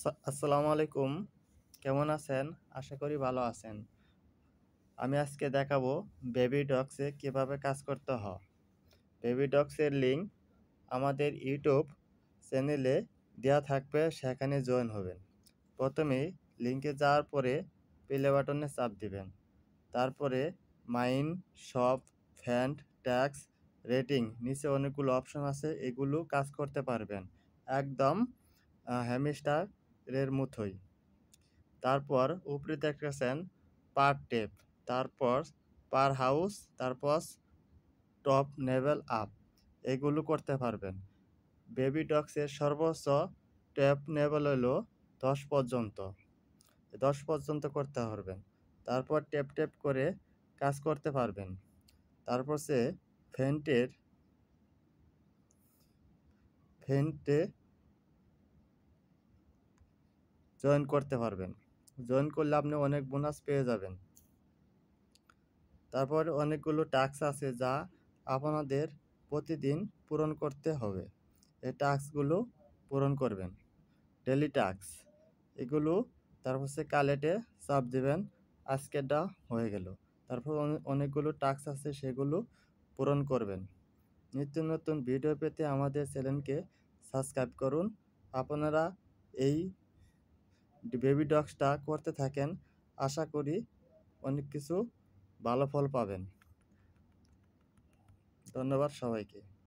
আসসালামু আলাইকুম। কেমন আছেন? আশা করি ভালো আছেন। আমি আজকে দেখাবো বেবি ডগসে কিভাবে কাজ করতে হয়। বেবি ডগসের লিঙ্ক আমাদের ইউটিউব চ্যানেলে দেয়া থাকবে, সেখানে জয়েন হবেন। প্রথমেই লিঙ্কে যাওয়ার পরে প্লে বাটনে চাপ দিবেন। তারপরে মাইন, শপ, ফ্যান্ড, ট্যাক্স, রেটিং নিচে অনেকগুলো অপশন আছে, এগুলো কাজ করতে পারবেন। একদম হ্যামস্টারের মতোই। তারপর উপরে দেখতেছেন পার টেপ, তারপর পার হাউস, তারপর টপ লেভেল আপ, এগুলো করতে পারবেন। বেবি ডগসের সর্বোচ্চ ট্যাপ লেভেল হলো 10 পর্যন্ত। 10 পর্যন্ত করতে পারবেন। তারপর ট্যাপ ট্যাপ করে কাজ করতে পারবেন। তারপর সে ফেন্টে জয়েন করতে পারবেন। জয়েন করলে আপনি অনেক বোনাস পেয়ে যাবেন। তারপর অনেকগুলো টাস্ক আছে যা আপনাদের প্রতিদিন পূরণ করতে হবে। এই টাস্কগুলো পূরণ করবেন। ডেইলি টাস্ক এগুলো, তারপর হচ্ছে কালেক্টে চাপ দিবেন, আজকেরটা হয়ে গেল। তারপর অনেকগুলো টাস্ক আছে, সেগুলো পূরণ করবেন। নিত্য নতুন ভিডিও পেতে আমাদের চ্যানেলকে সাবস্ক্রাইব করুন। আপনারা এই বেবি ডগসটা করতে থাকেন, আশা করি অনেক কিছু ভালো ফল পাবেন। ধন্যবাদ সবাইকে।